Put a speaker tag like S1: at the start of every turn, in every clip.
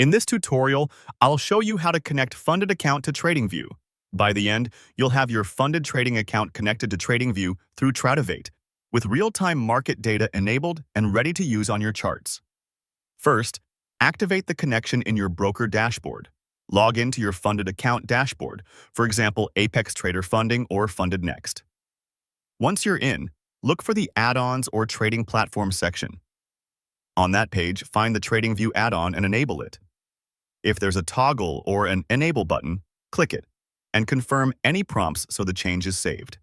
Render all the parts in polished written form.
S1: In this tutorial, I'll show you how to connect funded account to TradingView. By the end, you'll have your funded trading account connected to TradingView through TradingView, with real-time market data enabled and ready to use on your charts. First, activate the connection in your broker dashboard. Log into your funded account dashboard, for example, Apex Trader Funding or Funded Next. Once you're in, look for the Add-ons or Trading Platform section. On that page, find the TradingView add-on and enable it. If there's a toggle or an Enable button, click it and confirm any prompts so the change is saved.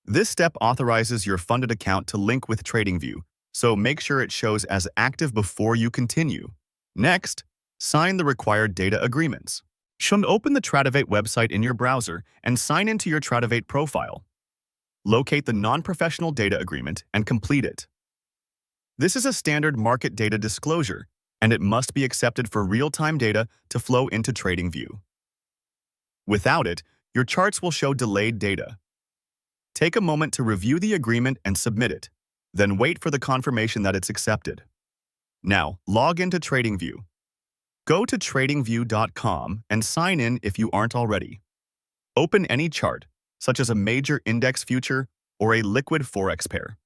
S1: This step authorizes your funded account to link with TradingView, so make sure it shows as active before you continue. Next, sign the required data agreements. Open the TradingView website in your browser and sign into your TradingView profile. Locate the non-professional data agreement and complete it. This is a standard market data disclosure, and it must be accepted for real-time data to flow into TradingView. Without it, your charts will show delayed data. Take a moment to review the agreement and submit it, then wait for the confirmation that it's accepted. Now, log into TradingView. Go to TradingView.com and sign in if you aren't already. Open any chart, such as a major index future or a liquid forex pair.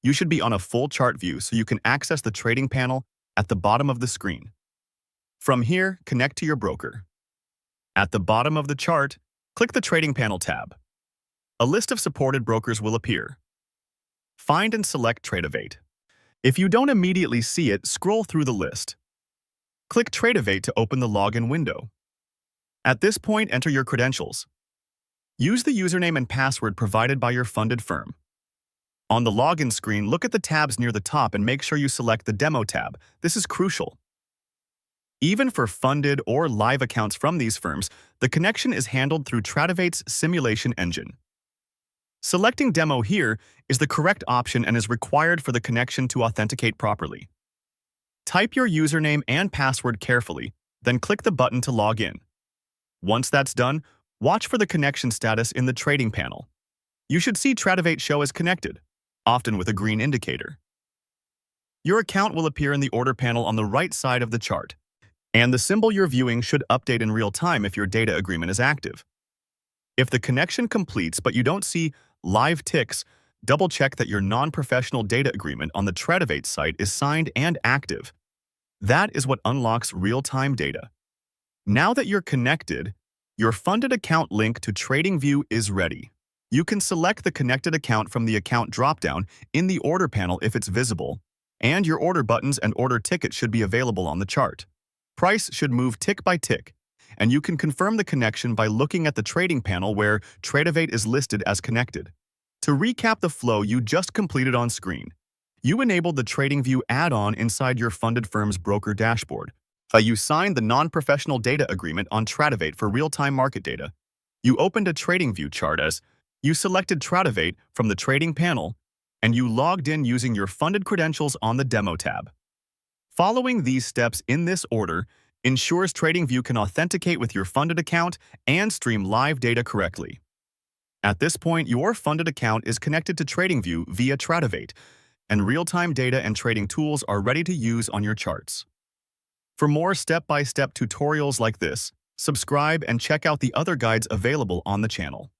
S1: You should be on a full chart view so you can access the trading panel at the bottom of the screen. From here, connect to your broker. At the bottom of the chart, click the Trading Panel tab. A list of supported brokers will appear. Find and select TradingView. If you don't immediately see it, scroll through the list. Click TradingView to open the login window. At this point, enter your credentials. Use the username and password provided by your funded firm. On the login screen, look at the tabs near the top and make sure you select the Demo tab. This is crucial. Even for funded or live accounts from these firms, the connection is handled through TradingView's simulation engine. Selecting Demo here is the correct option and is required for the connection to authenticate properly. Type your username and password carefully, then click the button to log in. Once that's done, watch for the connection status in the trading panel. You should see TradingView show as connected, often with a green indicator. Your account will appear in the order panel on the right side of the chart, and the symbol you're viewing should update in real time if your data agreement is active. If the connection completes but you don't see live ticks, double-check that your non-professional data agreement on the TradingView site is signed and active. That is what unlocks real-time data. Now that you're connected, your funded account link to TradingView is ready. You can select the connected account from the account dropdown in the order panel if it's visible, and your order buttons and order ticket should be available on the chart. Price should move tick by tick, and you can confirm the connection by looking at the trading panel where TradingView is listed as connected. To recap the flow you just completed on screen, you enabled the TradingView add-on inside your funded firm's broker dashboard. You signed the non-professional data agreement on TradingView for real-time market data. You opened a TradingView chart as you selected TradingView from the trading panel, and you logged in using your funded credentials on the Demo tab. Following these steps in this order ensures TradingView can authenticate with your funded account and stream live data correctly. At this point, your funded account is connected to TradingView via TradingView, and real-time data and trading tools are ready to use on your charts. For more step-by-step tutorials like this, subscribe and check out the other guides available on the channel.